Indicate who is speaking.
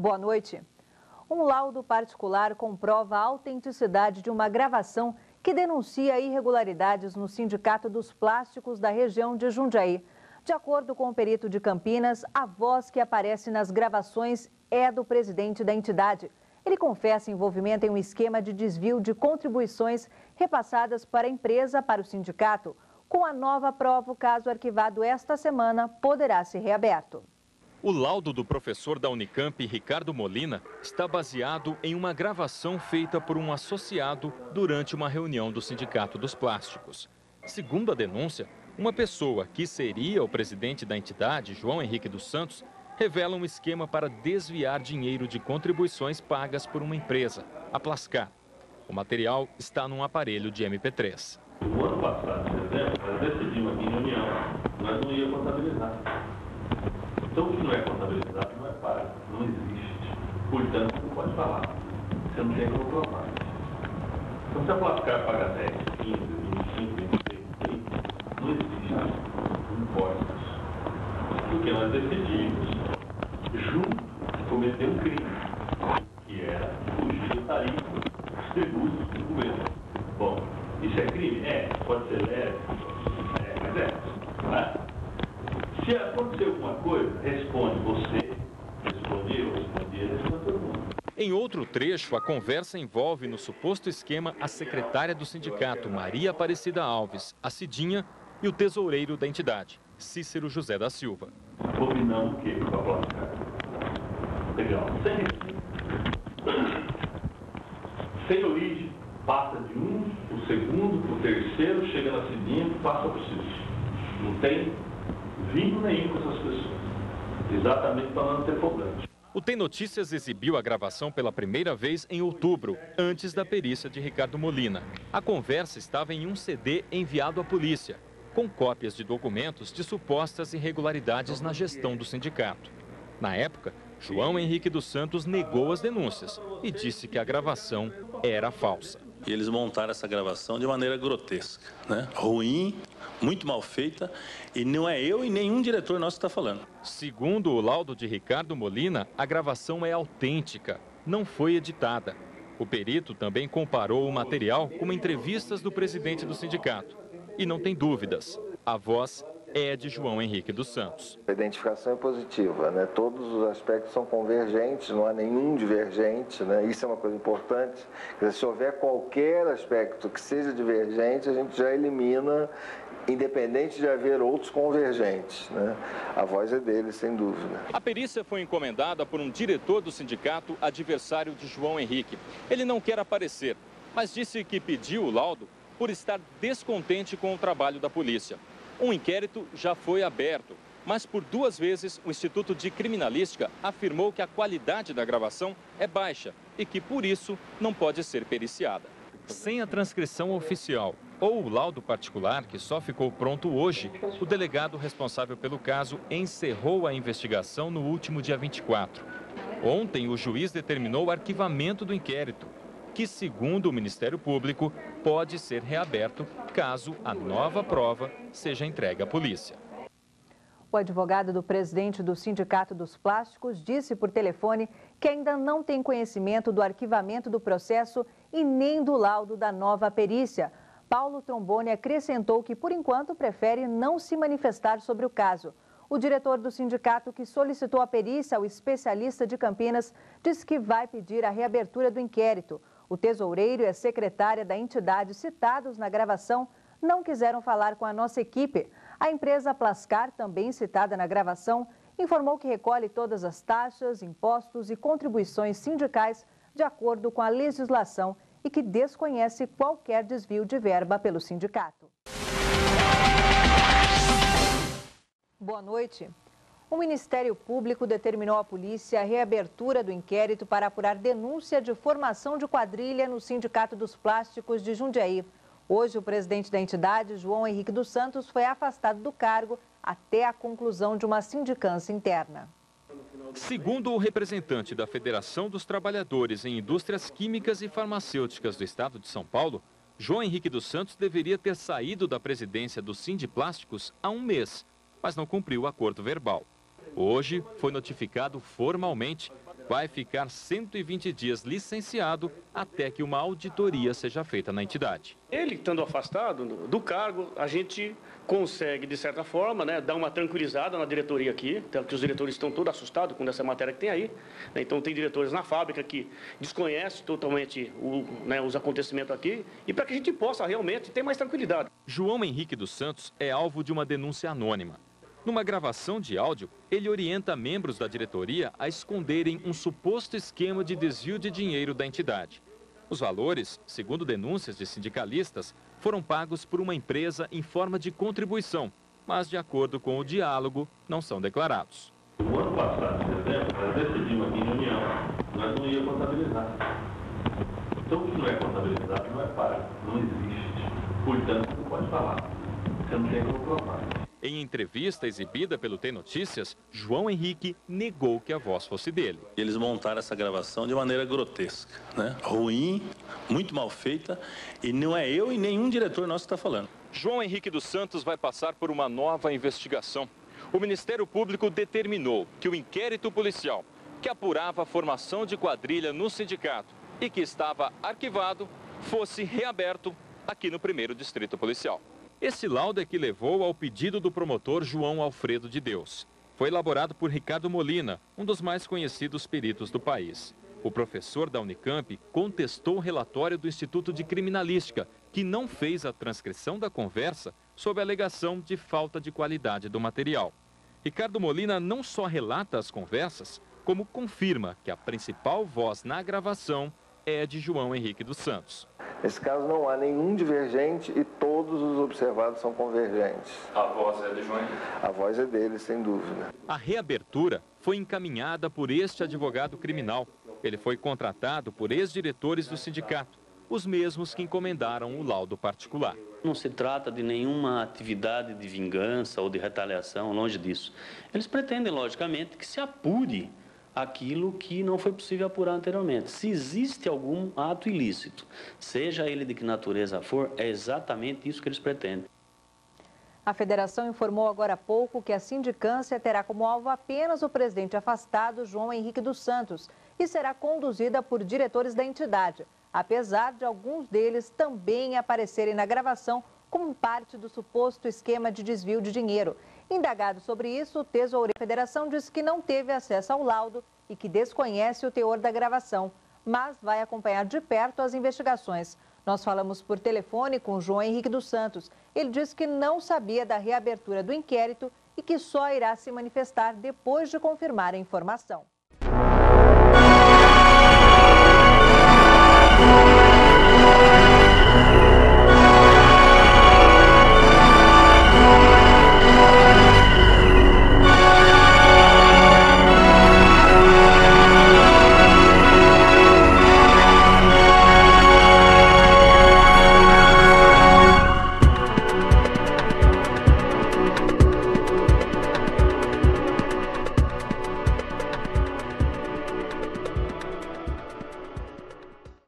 Speaker 1: Boa noite. Um laudo particular comprova a autenticidade de uma gravação que denuncia irregularidades no Sindicato dos Plásticos da região de Jundiaí. De acordo com o perito de Campinas, a voz que aparece nas gravações é do presidente da entidade. Ele confessa envolvimento em um esquema de desvio de contribuições repassadas para a empresa para o sindicato. Com a nova prova, o caso arquivado esta semana poderá ser reaberto.
Speaker 2: O laudo do professor da Unicamp, Ricardo Molina, está baseado em uma gravação feita por um associado durante uma reunião do Sindicato dos Plásticos. Segundo a denúncia, uma pessoa que seria o presidente da entidade, João Henrique dos Santos, revela um esquema para desviar dinheiro de contribuições pagas por uma empresa, a Plascar. O material está num aparelho de MP3.
Speaker 3: No ano passado, em dezembro, nós decidimos aqui em reunião, nós não íamos contabilizar. Então, o que não é contabilizado não é pago, não existe. Portanto, você não pode falar. Você não tem como provar. Então, se a Plascar paga 10, 15, 25, 26, 30, não existe impostos. Porque nós decidimos, junto, cometer um crime, que era fugir do tarifa dos tributos do governo. Bom, isso é crime? É. Pode ser leve? É, mas é. Não é? Se acontecer alguma coisa, responde você, responde eu, responde todo mundo.
Speaker 2: Em outro trecho, a conversa envolve no suposto esquema a secretária do sindicato, Maria Aparecida Alves, a Cidinha, e o tesoureiro da entidade, Cícero José da Silva.
Speaker 3: Combinamos o quê com a Plascar? Legal. Sem origem, passa de um, o segundo, o terceiro, chega na Cidinha, passa para o Cícero. Não tem vínculo nenhum com essas pessoas, exatamente para não ter problema.
Speaker 2: O Tem Notícias exibiu a gravação pela primeira vez em outubro, antes da perícia de Ricardo Molina. A conversa estava em um CD enviado à polícia, com cópias de documentos de supostas irregularidades na gestão do sindicato. Na época, João Henrique dos Santos negou as denúncias e disse que a gravação era falsa.
Speaker 4: E eles montaram essa gravação de maneira grotesca, né? Ruim, muito mal feita, e não é eu e nenhum diretor nosso que está falando.
Speaker 2: Segundo o laudo de Ricardo Molina, a gravação é autêntica, não foi editada. O perito também comparou o material com entrevistas do presidente do sindicato. E não tem dúvidas, a voz é de João Henrique dos Santos.
Speaker 5: A identificação é positiva, né? Todos os aspectos são convergentes, não há nenhum divergente, né? Isso é uma coisa importante. Quer dizer, se houver qualquer aspecto que seja divergente, a gente já elimina, independente de haver outros convergentes, né? A voz é dele, sem dúvida.
Speaker 2: A perícia foi encomendada por um diretor do sindicato, adversário de João Henrique. Ele não quer aparecer, mas disse que pediu o laudo por estar descontente com o trabalho da polícia. Um inquérito já foi aberto, mas por 2 vezes o Instituto de Criminalística afirmou que a qualidade da gravação é baixa e que, por isso, não pode ser periciada. Sem a transcrição oficial ou o laudo particular, que só ficou pronto hoje, o delegado responsável pelo caso encerrou a investigação no último dia 24. Ontem, o juiz determinou o arquivamento do inquérito, que, segundo o Ministério Público, pode ser reaberto caso a nova prova seja entregue à polícia.
Speaker 1: O advogado do presidente do Sindicato dos Plásticos disse por telefone que ainda não tem conhecimento do arquivamento do processo e nem do laudo da nova perícia. Paulo Tromboni acrescentou que, por enquanto, prefere não se manifestar sobre o caso. O diretor do sindicato, que solicitou a perícia ao especialista de Campinas, disse que vai pedir a reabertura do inquérito. O tesoureiro e a secretária da entidade citados na gravação não quiseram falar com a nossa equipe. A empresa Plascar, também citada na gravação, informou que recolhe todas as taxas, impostos e contribuições sindicais de acordo com a legislação e que desconhece qualquer desvio de verba pelo sindicato. Boa noite. O Ministério Público determinou à polícia a reabertura do inquérito para apurar denúncia de formação de quadrilha no Sindicato dos Plásticos de Jundiaí. Hoje, o presidente da entidade, João Henrique dos Santos, foi afastado do cargo até a conclusão de uma sindicância interna.
Speaker 2: Segundo o representante da Federação dos Trabalhadores em Indústrias Químicas e Farmacêuticas do Estado de São Paulo, João Henrique dos Santos deveria ter saído da presidência do Sindiplásticos há um mês, mas não cumpriu o acordo verbal. Hoje foi notificado formalmente vai ficar 120 dias licenciado até que uma auditoria seja feita na entidade.
Speaker 6: Ele, estando afastado do cargo, a gente consegue, de certa forma, dar uma tranquilizada na diretoria aqui, porque os diretores estão todos assustados com essa matéria que tem aí. Então, tem diretores na fábrica que desconhecem totalmente os acontecimentos aqui, e para que a gente possa realmente ter mais tranquilidade.
Speaker 2: João Henrique dos Santos é alvo de uma denúncia anônima. Numa gravação de áudio, ele orienta membros da diretoria a esconderem um suposto esquema de desvio de dinheiro da entidade. Os valores, segundo denúncias de sindicalistas, foram pagos por uma empresa em forma de contribuição, mas, de acordo com o diálogo, não são declarados.
Speaker 3: No ano passado, em dezembro, nós decidimos aqui em reunião, nós não ia contabilizar. Então, o que não é contabilizado não é pago, não existe. Portanto, não pode falar. Você não tem como provar.
Speaker 2: Em entrevista exibida pelo Tem Notícias, João Henrique negou que a voz fosse dele.
Speaker 4: Eles montaram essa gravação de maneira grotesca, né? Ruim, muito mal feita, e não é eu e nenhum diretor nosso que está falando.
Speaker 2: João Henrique dos Santos vai passar por uma nova investigação. O Ministério Público determinou que o inquérito policial, que apurava a formação de quadrilha no sindicato e que estava arquivado, fosse reaberto aqui no 1º Distrito Policial. Esse laudo é que levou ao pedido do promotor João Alfredo de Deus. Foi elaborado por Ricardo Molina, um dos mais conhecidos peritos do país. O professor da Unicamp contestou o relatório do Instituto de Criminalística, que não fez a transcrição da conversa sob a alegação de falta de qualidade do material. Ricardo Molina não só relata as conversas, como confirma que a principal voz na gravação é a de João Henrique dos Santos.
Speaker 5: Nesse caso não há nenhum divergente e todos os observados são convergentes.
Speaker 2: A voz é de João Henrique?
Speaker 5: A voz é dele, sem dúvida.
Speaker 2: A reabertura foi encaminhada por este advogado criminal. Ele foi contratado por ex-diretores do sindicato, os mesmos que encomendaram o laudo particular.
Speaker 7: Não se trata de nenhuma atividade de vingança ou de retaliação, longe disso. Eles pretendem, logicamente, que se apure aquilo que não foi possível apurar anteriormente. Se existe algum ato ilícito, seja ele de que natureza for, é exatamente isso que eles pretendem.
Speaker 1: A federação informou agora há pouco que a sindicância terá como alvo apenas o presidente afastado, João Henrique dos Santos, e será conduzida por diretores da entidade, apesar de alguns deles também aparecerem na gravação como parte do suposto esquema de desvio de dinheiro. Indagado sobre isso, o tesoureiro da federação disse que não teve acesso ao laudo e que desconhece o teor da gravação, mas vai acompanhar de perto as investigações. Nós falamos por telefone com João Henrique dos Santos. Ele disse que não sabia da reabertura do inquérito e que só irá se manifestar depois de confirmar a informação.